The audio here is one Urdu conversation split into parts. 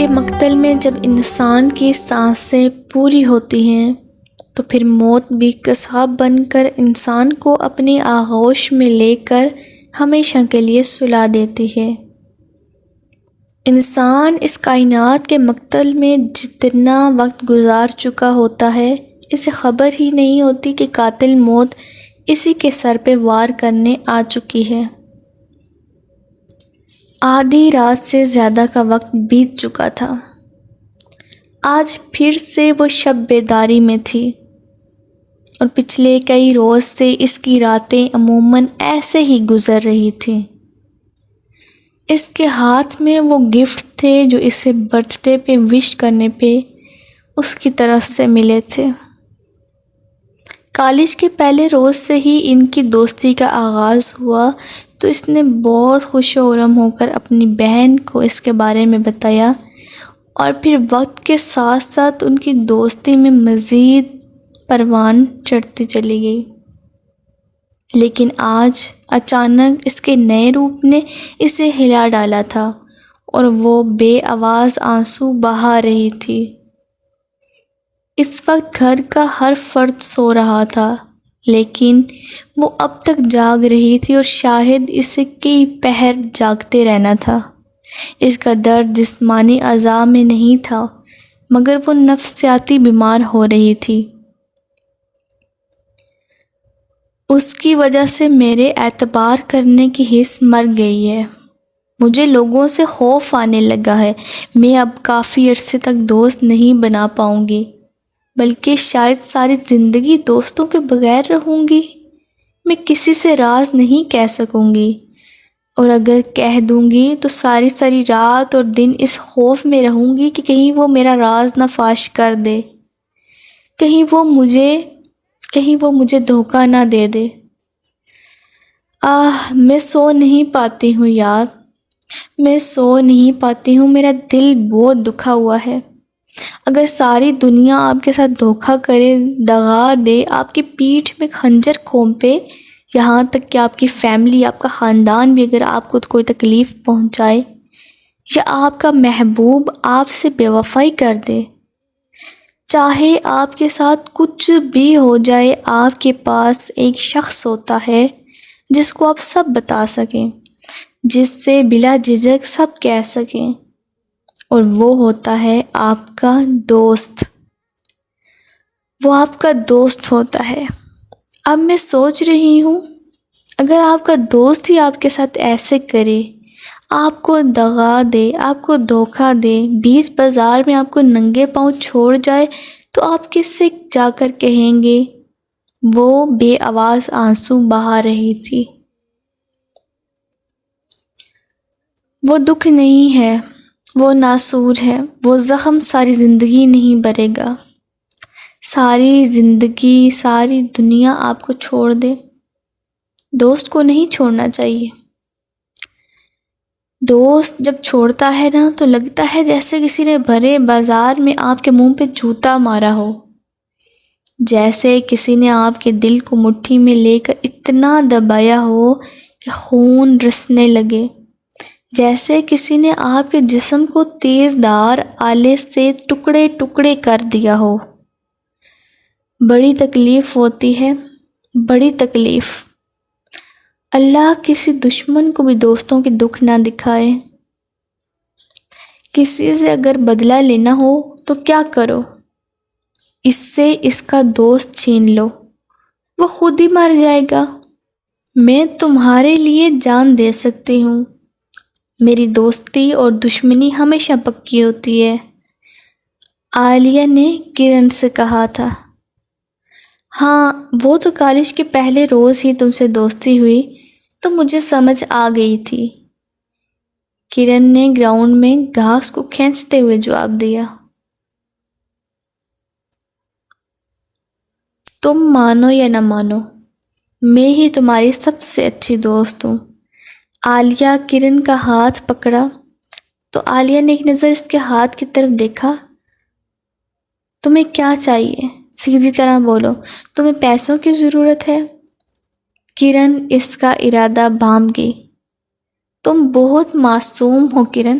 کے مقتل میں جب انسان کی سانسیں پوری ہوتی ہیں تو پھر موت بھی قصاب بن کر انسان کو اپنی آغوش میں لے کر ہمیشہ کے لیے سلا دیتی ہے۔ انسان اس کائنات کے مقتل میں جتنا وقت گزار چکا ہوتا ہے، اسے خبر ہی نہیں ہوتی کہ قاتل موت اسی کے سر پہ وار کرنے آ چکی ہے۔ آدھی رات سے زیادہ کا وقت بیت چکا تھا۔ آج پھر سے وہ شب بیداری میں تھی، اور پچھلے کئی روز سے اس کی راتیں عموماً ایسے ہی گزر رہی تھیں۔ اس کے ہاتھ میں وہ گفٹ تھے جو اسے برتھ ڈے پہ وش کرنے پہ اس کی طرف سے ملے تھے۔ کالج کے پہلے روز سے ہی ان کی دوستی کا آغاز ہوا تو اس نے بہت خوش و خرم ہو کر اپنی بہن کو اس کے بارے میں بتایا، اور پھر وقت کے ساتھ ساتھ ان کی دوستی میں مزید پروان چڑھتی چلی گئی۔ لیکن آج اچانک اس کے نئے روپ نے اسے ہلا ڈالا تھا، اور وہ بے آواز آنسو بہا رہی تھی۔ اس وقت گھر کا ہر فرد سو رہا تھا، لیکن وہ اب تک جاگ رہی تھی، اور شاید اسے کئی پہر جاگتے رہنا تھا۔ اس کا درد جسمانی اعضاء میں نہیں تھا، مگر وہ نفسیاتی بیمار ہو رہی تھی۔ اس کی وجہ سے میرے اعتبار کرنے کی حس مر گئی ہے۔ مجھے لوگوں سے خوف آنے لگا ہے۔ میں اب کافی عرصے تک دوست نہیں بنا پاؤں گی، بلکہ شاید ساری زندگی دوستوں کے بغیر رہوں گی۔ میں کسی سے راز نہیں کہہ سکوں گی، اور اگر کہہ دوں گی تو ساری ساری رات اور دن اس خوف میں رہوں گی کہ کہیں وہ میرا راز نہ فاش کر دے، کہیں وہ مجھے دھوکہ نہ دے دے۔ میں سو نہیں پاتی ہوں یار، میں سو نہیں پاتی ہوں۔ میرا دل بہت دکھا ہوا ہے۔ اگر ساری دنیا آپ کے ساتھ دھوکہ کرے، دغا دے، آپ کی پیٹھ میں خنجر کھونپے، یہاں تک کہ آپ کی فیملی، آپ کا خاندان بھی اگر آپ کو کوئی تکلیف پہنچائے، یا آپ کا محبوب آپ سے بے وفائی کر دے، چاہے آپ کے ساتھ کچھ بھی ہو جائے، آپ کے پاس ایک شخص ہوتا ہے جس کو آپ سب بتا سکیں، جس سے بلا جھجک سب کہہ سکیں، اور وہ ہوتا ہے آپ کا دوست۔ وہ آپ کا دوست ہوتا ہے۔ اب میں سوچ رہی ہوں، اگر آپ کا دوست ہی آپ کے ساتھ ایسے کرے، آپ کو دغا دے، آپ کو دھوکہ دے، بیچ بازار میں آپ کو ننگے پاؤں چھوڑ جائے، تو آپ کس سے جا کر کہیں گے؟ وہ بے آواز آنسو بہا رہی تھی۔ وہ دکھ نہیں ہے، وہ ناسور ہے۔ وہ زخم ساری زندگی نہیں بھرے گا۔ ساری زندگی، ساری دنیا آپ کو چھوڑ دے، دوست کو نہیں چھوڑنا چاہیے۔ دوست جب چھوڑتا ہے نا تو لگتا ہے جیسے کسی نے بھرے بازار میں آپ کے منہ پہ جوتا مارا ہو، جیسے کسی نے آپ کے دل کو مٹھی میں لے کر اتنا دبایا ہو کہ خون رسنے لگے، جیسے کسی نے آپ کے جسم کو تیز دھار آلے سے ٹکڑے ٹکڑے کر دیا ہو۔ بڑی تکلیف ہوتی ہے، بڑی تکلیف۔ اللہ کسی دشمن کو بھی دوستوں کے دکھ نہ دکھائے۔ کسی سے اگر بدلہ لینا ہو تو کیا کرو؟ اس سے اس کا دوست چھین لو، وہ خود ہی مر جائے گا۔ میں تمہارے لیے جان دے سکتی ہوں۔ میری دوستی اور دشمنی ہمیشہ پکی ہوتی ہے، عالیہ نے کرن سے کہا تھا۔ ہاں، وہ تو کالج کے پہلے روز ہی تم سے دوستی ہوئی تو مجھے سمجھ آ گئی تھی، کرن نے گراؤنڈ میں گھاس کو کھینچتے ہوئے جواب دیا۔ تم مانو یا نہ مانو، میں ہی تمہاری سب سے اچھی دوست ہوں۔ عالیہ کرن کا ہاتھ پکڑا تو عالیہ نے ایک نظر اس کے ہاتھ کی طرف دیکھا۔ تمہیں کیا چاہیے؟ سیدھی طرح بولو، تمہیں پیسوں کی ضرورت ہے؟ کرن اس کا ارادہ بھانپ گئی۔ تم بہت معصوم ہو کرن،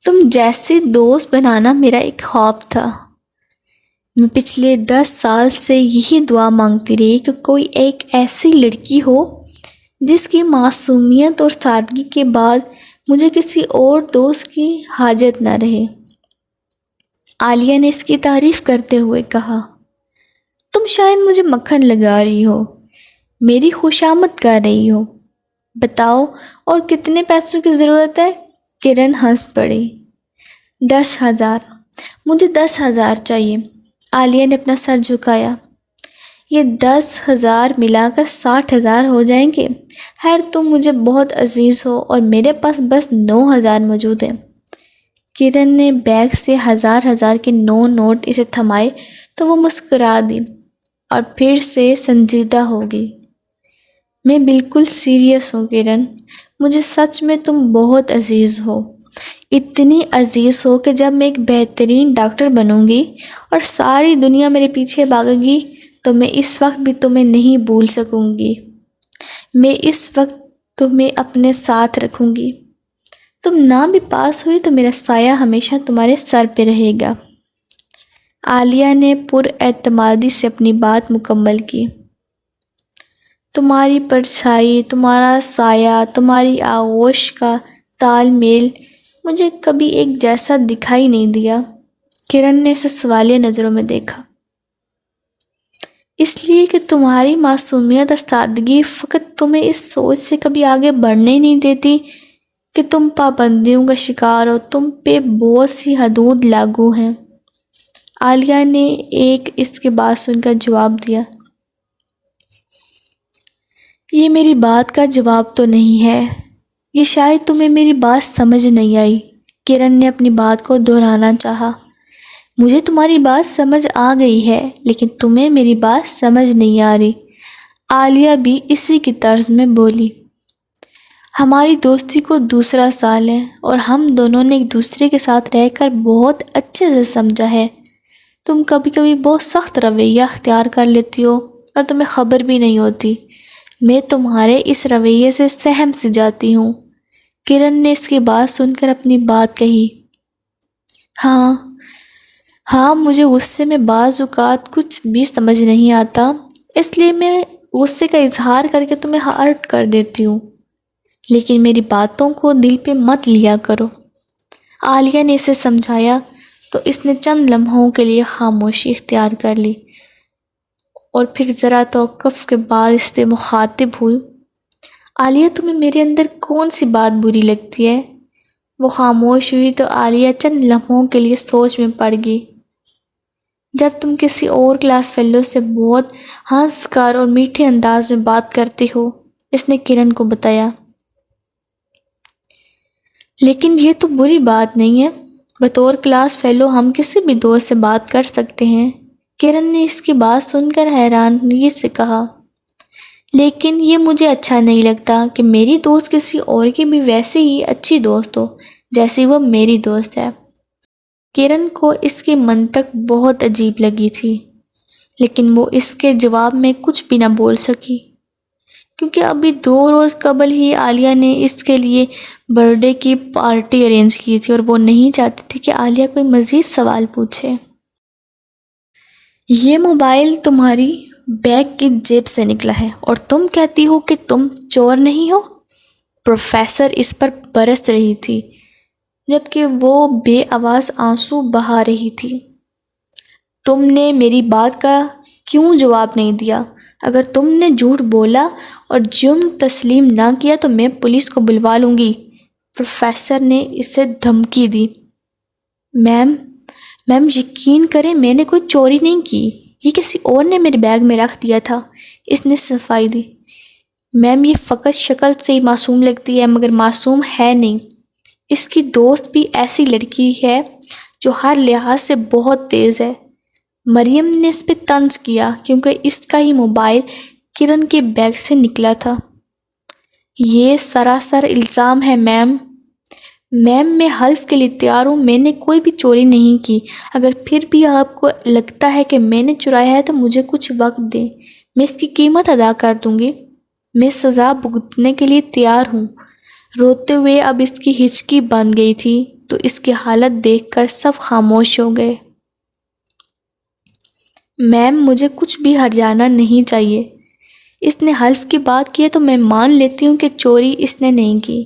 تم جیسے دوست بنانا میرا ایک خواب تھا۔ میں پچھلے 10 سال سے یہی دعا مانگتی رہی کہ کوئی ایک ایسی لڑکی ہو جس کی معصومیت اور سادگی کے بعد مجھے کسی اور دوست کی حاجت نہ رہے۔ عالیہ نے اس کی تعریف کرتے ہوئے کہا، تم شاید مجھے مکھن لگا رہی ہو، میری خوشامد کر رہی ہو۔ بتاؤ اور کتنے پیسوں کی ضرورت ہے؟ کرن ہنس پڑی۔ 10,000، مجھے 10,000 چاہیے۔ عالیہ نے اپنا سر جھکایا۔ یہ 10,000 ملا کر 60,000 ہو جائیں گے۔ خیر تم مجھے بہت عزیز ہو اور میرے پاس بس 9,000 موجود ہیں۔ کرن نے بیگ سے 1,000 کے 9 نوٹ اسے تھمائے تو وہ مسکرا دی اور پھر سے سنجیدہ ہو گئی۔ میں بالکل سیریس ہوں کرن، مجھے سچ میں تم بہت عزیز ہو، اتنی عزیز ہو کہ جب میں ایک بہترین ڈاکٹر بنوں گی اور ساری دنیا میرے پیچھے بھاگے گی تو میں اس وقت بھی تمہیں نہیں بھول سکوں گی۔ میں اس وقت تمہیں اپنے ساتھ رکھوں گی۔ تم نہ بھی پاس ہوئی تو میرا سایہ ہمیشہ تمہارے سر پہ رہے گا۔ عالیہ نے پر اعتمادی سے اپنی بات مکمل کی۔ تمہاری پرچھائی، تمہارا سایہ، تمہاری آغوش کا تال میل مجھے کبھی ایک جیسا دکھائی نہیں دیا۔ کرن نے اسے سوالیہ نظروں میں دیکھا۔ اس لیے کہ تمہاری معصومیت اور سادگی فقط تمہیں اس سوچ سے کبھی آگے بڑھنے ہی نہیں دیتی کہ تم پابندیوں کا شکار ہو، تم پہ بہت سی حدود لاگو ہیں۔ عالیہ نے ایک اس کے بات سن کر جواب دیا، یہ میری بات کا جواب تو نہیں ہے، یہ شاید تمہیں میری بات سمجھ نہیں آئی۔ کرن نے اپنی بات کو دہرانا چاہا۔ مجھے تمہاری بات سمجھ آ گئی ہے لیکن تمہیں میری بات سمجھ نہیں آ رہی۔ عالیہ بھی اسی کی طرز میں بولی۔ ہماری دوستی کو 2 سال ہے اور ہم دونوں نے ایک دوسرے کے ساتھ رہ کر بہت اچھے سے سمجھا ہے۔ تم کبھی کبھی بہت سخت رویہ اختیار کر لیتی ہو اور تمہیں خبر بھی نہیں ہوتی۔ میں تمہارے اس رویے سے سہم سی جاتی ہوں۔ کرن نے اس کی بات سن کر اپنی بات کہی۔ ہاں مجھے غصے میں بعض اوقات کچھ بھی سمجھ نہیں آتا، اس لیے میں غصے کا اظہار کر کے تمہیں ہرٹ کر دیتی ہوں، لیکن میری باتوں کو دل پہ مت لیا کرو۔ عالیہ نے اسے سمجھایا تو اس نے چند لمحوں کے لیے خاموشی اختیار کر لی اور پھر ذرا توقف کے بعد اس سے مخاطب ہوئی، عالیہ تمہیں میرے اندر کون سی بات بری لگتی ہے؟ وہ خاموش ہوئی تو عالیہ چند لمحوں کے لیے سوچ میں پڑ گئی۔ جب تم کسی اور کلاس فیلو سے بہت ہنس کر اور میٹھے انداز میں بات کرتی ہو، اس نے کرن کو بتایا۔ لیکن یہ تو بری بات نہیں ہے، بطور کلاس فیلو ہم کسی بھی دوست سے بات کر سکتے ہیں۔ کرن نے اس کی بات سن کر حیرانی سے کہا، لیکن یہ مجھے اچھا نہیں لگتا کہ میری دوست کسی اور کی بھی ویسے ہی اچھی دوست ہو جیسی وہ میری دوست ہے۔ کرن کو اس کی منطق بہت عجیب لگی تھی، لیکن وہ اس کے جواب میں کچھ بھی نہ بول سکی، کیونکہ ابھی 2 روز قبل ہی عالیہ نے اس کے لیے برتھ ڈے کی پارٹی ارینج کی تھی اور وہ نہیں چاہتی تھی کہ عالیہ کوئی مزید سوال پوچھے۔ یہ موبائل تمہاری بیگ کی جیب سے نکلا ہے اور تم کہتی ہو کہ تم چور نہیں ہو؟ پروفیسر اس پر برس رہی تھی جبکہ وہ بے آواز آنسو بہا رہی تھی۔ تم نے میری بات کا کیوں جواب نہیں دیا؟ اگر تم نے جھوٹ بولا اور جرم تسلیم نہ کیا تو میں پولیس کو بلوا لوں گی، پروفیسر نے اسے دھمکی دی۔ میم یقین کریں میں نے کوئی چوری نہیں کی، یہ کسی اور نے میرے بیگ میں رکھ دیا تھا، اس نے صفائی دی۔ میم یہ فقط شکل سے ہی معصوم لگتی ہے مگر معصوم ہے نہیں، اس کی دوست بھی ایسی لڑکی ہے جو ہر لحاظ سے بہت تیز ہے۔ مریم نے اس پہ طنز کیا کیونکہ اس کا ہی موبائل کرن کے بیگ سے نکلا تھا۔ یہ سراسر الزام ہے میم۔ میں حلف کے لیے تیار ہوں، میں نے کوئی بھی چوری نہیں کی۔ اگر پھر بھی آپ کو لگتا ہے کہ میں نے چرایا ہے تو مجھے کچھ وقت دیں، میں اس کی قیمت ادا کر دوں گی۔ میں سزا بھگتنے کے لیے تیار ہوں۔ روتے ہوئے اب اس کی ہچکی بن گئی تھی تو اس کی حالت دیکھ کر سب خاموش ہو گئے۔ میم مجھے کچھ بھی ہرجانا نہیں چاہیے، اس نے حلف کی بات کی ہے تو میں مان لیتی ہوں کہ چوری اس نے نہیں کی،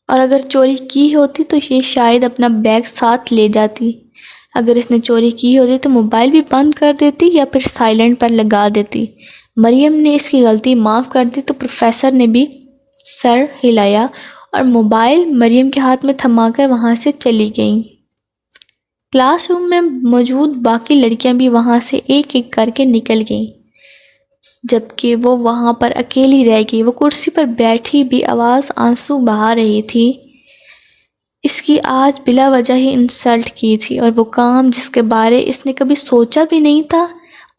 اور اگر چوری کی ہوتی تو یہ شاید اپنا بیگ ساتھ لے جاتی۔ اگر اس نے چوری کی ہوتی تو موبائل بھی بند کر دیتی یا پھر سائلنٹ پر لگا دیتی۔ مریم نے اس کی غلطی معاف کر دی تو پروفیسر نے بھی سر ہلایا اور موبائل مریم کے ہاتھ میں تھما کر وہاں سے چلی گئیں۔ کلاس روم میں موجود باقی لڑکیاں بھی وہاں سے ایک ایک کر کے نکل گئیں، جبکہ وہ وہاں پر اکیلی رہ گئی۔ وہ کرسی پر بیٹھی بھی آواز آنسو بہا رہی تھی۔ اس کی آج بلا وجہ ہی انسلٹ کی تھی، اور وہ کام جس کے بارے اس نے کبھی سوچا بھی نہیں تھا،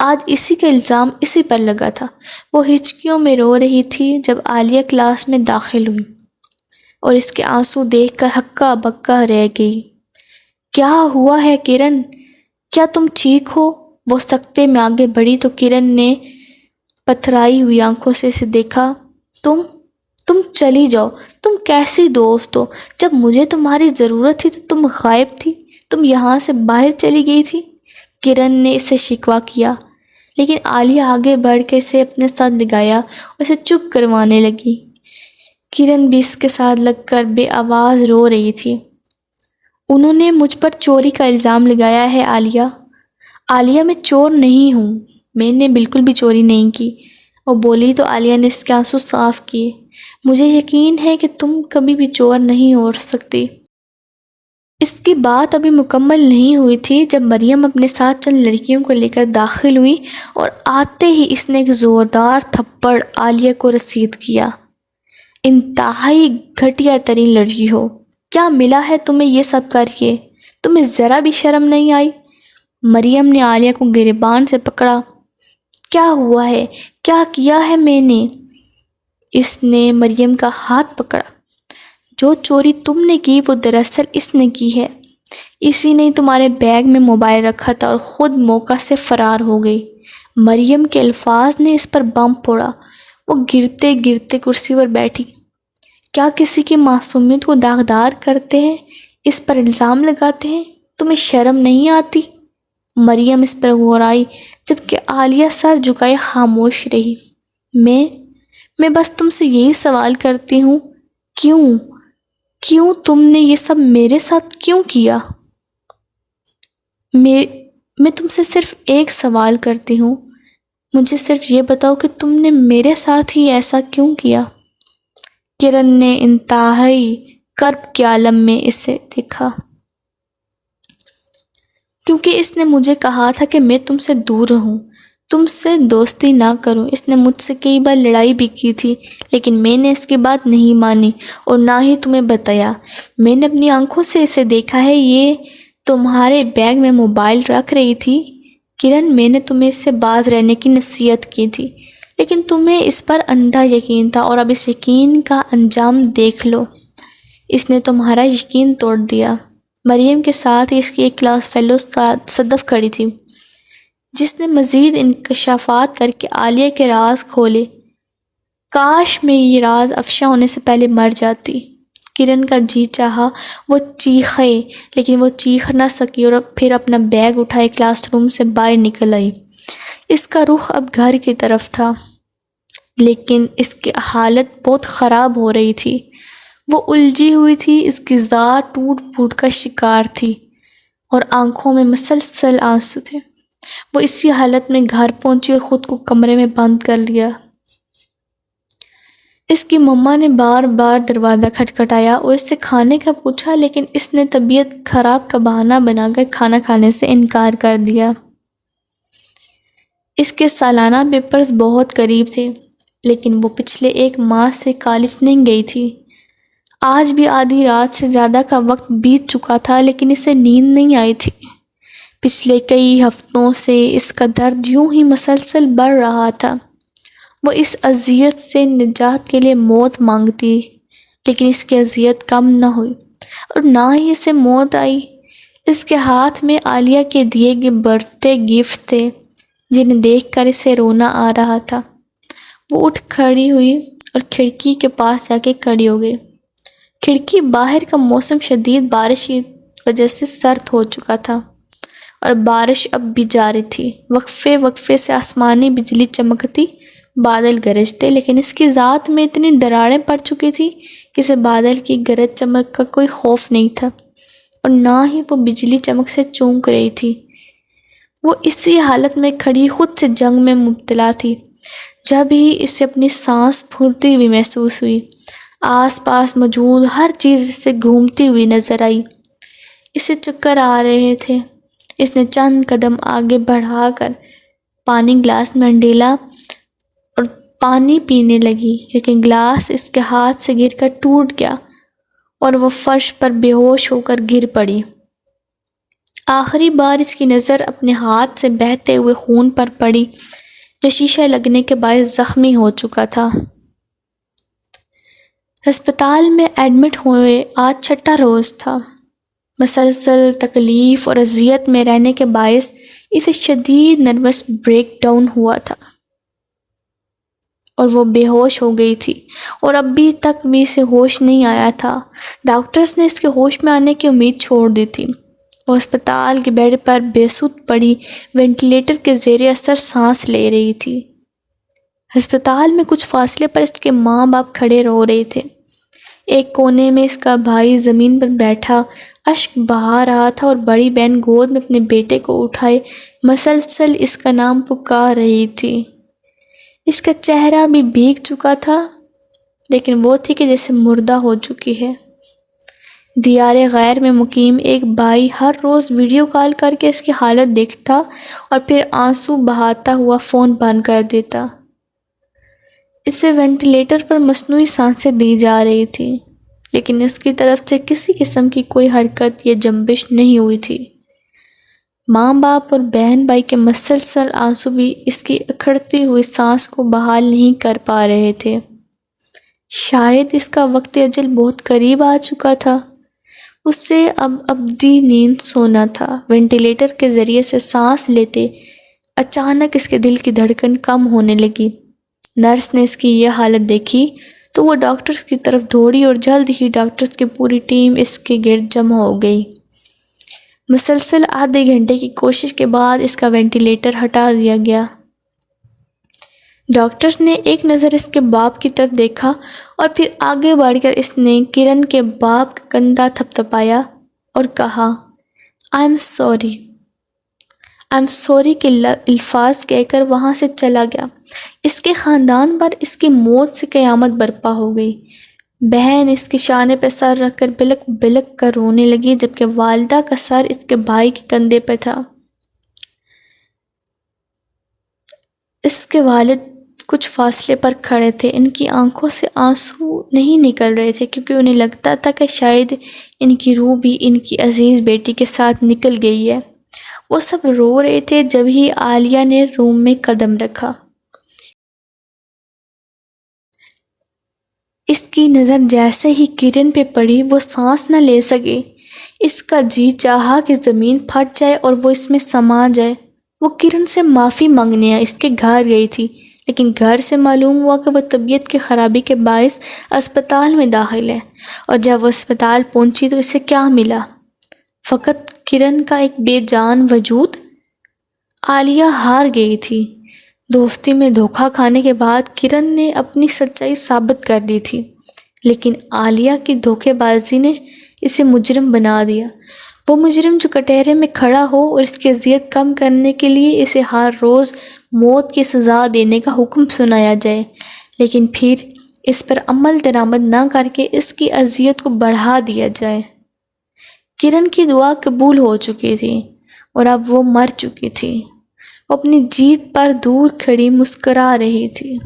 آج اسی کا الزام اسی پر لگا تھا۔ وہ ہچکیوں میں رو رہی تھی جب عالیہ کلاس میں داخل ہوئی، اور اس کے آنسو دیکھ کر ہکا بکا رہ گئی۔ کیا ہوا ہے کرن؟ کیا تم ٹھیک ہو؟ وہ سکتے میں آگے بڑھی تو کرن نے پتھرائی ہوئی آنکھوں سے اسے دیکھا۔ تم چلی جاؤ، تم کیسی دوست ہو؟ جب مجھے تمہاری ضرورت تھی تو تم غائب تھی، تم یہاں سے باہر چلی گئی تھی، کرن نے اسے شکوہ کیا۔ لیکن عالیہ آگے بڑھ کے اسے اپنے ساتھ لگایا اور اسے چپ کروانے لگی۔ کرن بھی اس کے ساتھ لگ کر بے آواز رو رہی تھی۔ انہوں نے مجھ پر چوری کا الزام لگایا ہے عالیہ میں چور نہیں ہوں، میں نے بالکل بھی چوری نہیں کی، وہ بولی تو عالیہ نے اس کے آنسو صاف کیے۔ مجھے یقین ہے کہ تم کبھی بھی چور نہیں ہو سکتی۔ اس کی بات ابھی مکمل نہیں ہوئی تھی جب مریم اپنے ساتھ چند لڑکیوں کو لے کر داخل ہوئی، اور آتے ہی اس نے ایک زوردار تھپڑ عالیہ کو رسید کیا۔ انتہائی گھٹیا ترین لڑکی ہو، کیا ملا ہے تمہیں یہ سب کر کے؟ تمہیں ذرا بھی شرم نہیں آئی؟ مریم نے عالیہ کو گریبان سے پکڑا۔ کیا ہوا ہے؟ کیا کیا ہے میں نے؟ اس نے مریم کا ہاتھ پکڑا۔ جو چوری تم نے کی وہ دراصل اس نے کی ہے، اسی نے تمہارے بیگ میں موبائل رکھا تھا اور خود موقع سے فرار ہو گئی۔ مریم کے الفاظ نے اس پر بم پھوڑا۔ وہ گرتے گرتے کرسی پر بیٹھی۔ کیا کسی کی معصومیت کو داغدار کرتے ہیں، اس پر الزام لگاتے ہیں؟ تمہیں شرم نہیں آتی؟ مریم اس پر غورائی، جبکہ عالیہ سر جھکائے خاموش رہی۔ میں بس تم سے یہی سوال کرتی ہوں، کیوں تم نے یہ سب میرے ساتھ کیوں کیا؟ میں تم سے صرف ایک سوال کرتی ہوں، مجھے صرف یہ بتاؤ کہ تم نے میرے ساتھ ہی ایسا کیوں کیا؟ کرن نے انتہائی کرب کے عالم میں اسے دیکھا۔ کیونکہ اس نے مجھے کہا تھا کہ میں تم سے دور رہوں، تم سے دوستی نہ کروں۔ اس نے مجھ سے کئی بار لڑائی بھی کی تھی، لیکن میں نے اس کی بات نہیں مانی اور نہ ہی تمہیں بتایا۔ میں نے اپنی آنکھوں سے اسے دیکھا ہے، یہ تمہارے بیگ میں موبائل رکھ رہی تھی۔ کرن، میں نے تمہیں اس سے باز رہنے کی نصیحت کی تھی، لیکن تمہیں اس پر اندھا یقین تھا، اور اب اس یقین کا انجام دیکھ لو۔ اس نے تمہارا یقین توڑ دیا۔ مریم کے ساتھ ہی اس کی ایک کلاس فیلو صدف کھڑی تھی، جس نے مزید انکشافات کر کے عالیہ کے راز کھولے۔ کاش میں یہ راز افشا ہونے سے پہلے مر جاتی۔ کرن کا جی چاہا وہ چیخے، لیکن وہ چیخ نہ سکی، اور پھر اپنا بیگ اٹھائے کلاس روم سے باہر نکل آئی۔ اس کا رخ اب گھر کی طرف تھا، لیکن اس کی حالت بہت خراب ہو رہی تھی۔ وہ الجھی ہوئی تھی، اس کی ذات ٹوٹ پھوٹ کا شکار تھی، اور آنکھوں میں مسلسل آنسو تھے۔ وہ اسی حالت میں گھر پہنچی اور خود کو کمرے میں بند کر لیا۔ اس کی مما نے بار بار دروازہ کھٹکھٹایا اور اس سے کھانے کا پوچھا، لیکن اس نے طبیعت خراب کا بہانہ بنا کر کھانا کھانے سے انکار کر دیا۔ اس کے سالانہ پیپرز بہت قریب تھے، لیکن وہ پچھلے ایک ماہ سے کالج نہیں گئی تھی۔ آج بھی آدھی رات سے زیادہ کا وقت بیت چکا تھا، لیکن اسے نیند نہیں آئی تھی۔ پچھلے کئی ہفتوں سے اس کا درد یوں ہی مسلسل بڑھ رہا تھا۔ وہ اس اذیت سے نجات کے لیے موت مانگتی، لیکن اس کی اذیت کم نہ ہوئی، اور نہ ہی اسے موت آئی۔ اس کے ہاتھ میں عالیہ کے دیے گئے برتھ ڈے گفٹ تھے، جنہیں دیکھ کر اسے رونا آ رہا تھا۔ وہ اٹھ کھڑی ہوئی اور کھڑکی کے پاس جا کے کھڑی ہو گئی۔ کھڑکی باہر کا موسم شدید بارش کی وجہ سے سرد ہو چکا تھا اور بارش اب بھی جاری تھی۔ وقفے وقفے سے آسمانی بجلی چمکتی، بادل گرجتے، لیکن اس کی ذات میں اتنی دراڑیں پڑ چکی تھی کہ اسے بادل کی گرج چمک کا کوئی خوف نہیں تھا، اور نہ ہی وہ بجلی چمک سے چونک رہی تھی۔ وہ اسی حالت میں کھڑی خود سے جنگ میں مبتلا تھی جب ہی اسے اپنی سانس پھولتی ہوئی محسوس ہوئی۔ آس پاس موجود ہر چیز اسے گھومتی ہوئی نظر آئی۔ اسے چکر آ رہے تھے۔ اس نے چند قدم آگے بڑھا کر پانی گلاس میں ڈالا اور پانی پینے لگی، لیکن گلاس اس کے ہاتھ سے گر کر ٹوٹ گیا اور وہ فرش پر بے ہوش ہو کر گر پڑی۔ آخری بار اس کی نظر اپنے ہاتھ سے بہتے ہوئے خون پر پڑی جو شیشہ لگنے کے باعث زخمی ہو چکا تھا۔ ہسپتال میں ایڈمٹ ہوئے آج چھٹا روز تھا۔ مسلسل تکلیف اور اذیت میں رہنے کے باعث اسے شدید نروس بریک ڈاؤن ہوا تھا اور وہ بے ہوش ہو گئی تھی، اور ابھی تک بھی اسے ہوش نہیں آیا تھا۔ ڈاکٹرز نے اس کے ہوش میں آنے کی امید چھوڑ دی تھی۔ وہ ہسپتال کے بیڈ پر بے سود پڑی وینٹیلیٹر کے زیر اثر سانس لے رہی تھی۔ ہسپتال میں کچھ فاصلے پر اس کے ماں باپ کھڑے رو رہے تھے۔ ایک کونے میں اس کا بھائی زمین پر بیٹھا اشک بہا رہا تھا اور بڑی بہن گود میں اپنے بیٹے کو اٹھائے مسلسل اس کا نام پکار رہی تھی۔ اس کا چہرہ بھی بھیگ چکا تھا، لیکن وہ تھی کہ جیسے مردہ ہو چکی ہے۔ دیار غیر میں مقیم ایک بھائی ہر روز ویڈیو کال کر کے اس کی حالت دیکھتا اور پھر آنسو بہاتا ہوا فون بند کر دیتا۔ اسے وینٹیلیٹر پر مصنوعی سانسیں دی جا رہی تھی، لیکن اس کی طرف سے کسی قسم کی کوئی حرکت یا جنبش نہیں ہوئی تھی۔ ماں باپ اور بہن بھائی کے مسلسل آنسو بھی اس کی اکھڑتی ہوئی سانس کو بحال نہیں کر پا رہے تھے۔ شاید اس کا وقت اجل بہت قریب آ چکا تھا۔ اس سے اب ابدی نیند سونا تھا۔ وینٹیلیٹر کے ذریعے سے سانس لیتے اچانک اس کے دل کی دھڑکن کم ہونے لگی۔ نرس نے اس کی یہ حالت دیکھی تو وہ ڈاکٹرز کی طرف دوڑی اور جلد ہی ڈاکٹرز کی پوری ٹیم اس کے گرد جمع ہو گئی۔ مسلسل آدھے گھنٹے کی کوشش کے بعد اس کا وینٹیلیٹر ہٹا دیا گیا۔ ڈاکٹرز نے ایک نظر اس کے باپ کی طرف دیکھا اور پھر آگے بڑھ کر اس نے کرن کے باپ کا کندھا تھپتھپایا اور کہا، "I am sorry". "I am sorry" کے الفاظ کہہ کر وہاں سے چلا گیا۔ اس کے خاندان پر اس کی موت سے قیامت برپا ہو گئی۔ بہن اس کے شانے پہ سر رکھ کر بلک بلک کر رونے لگی، جبکہ والدہ کا سر اس کے بھائی کے کندھے پہ تھا۔ اس کے والد کچھ فاصلے پر کھڑے تھے۔ ان کی آنکھوں سے آنسو نہیں نکل رہے تھے کیونکہ انہیں لگتا تھا کہ شاید ان کی روح بھی ان کی عزیز بیٹی کے ساتھ نکل گئی ہے۔ وہ سب رو رہے تھے جب ہی عالیہ نے روم میں قدم رکھا۔ اس کی نظر جیسے ہی کرن پہ پڑی وہ سانس نہ لے سکی۔ اس کا جی چاہا کہ زمین پھٹ جائے اور وہ اس میں سما جائے۔ وہ کرن سے معافی مانگنے اس کے گھر گئی تھی، لیکن گھر سے معلوم ہوا کہ وہ طبیعت کی خرابی کے باعث اسپتال میں داخل ہے، اور جب وہ اسپتال پہنچی تو اسے کیا ملا؟ فقط کرن کا ایک بے جان وجود۔ عالیہ ہار گئی تھی۔ دوستی میں دھوکہ کھانے کے بعد کرن نے اپنی سچائی ثابت کر دی تھی، لیکن عالیہ کی دھوکے بازی نے اسے مجرم بنا دیا۔ وہ مجرم جو کٹہرے میں کھڑا ہو اور اس کی اذیت کم کرنے کے لیے اسے ہر روز موت کی سزا دینے کا حکم سنایا جائے، لیکن پھر اس پر عمل درآمد نہ کر کے اس کی اذیت کو بڑھا دیا جائے۔ کرن کی دعا قبول ہو چکی تھی اور اب وہ مر چکی تھی۔ وہ اپنی جیت پر دور کھڑی مسکرا رہی تھی۔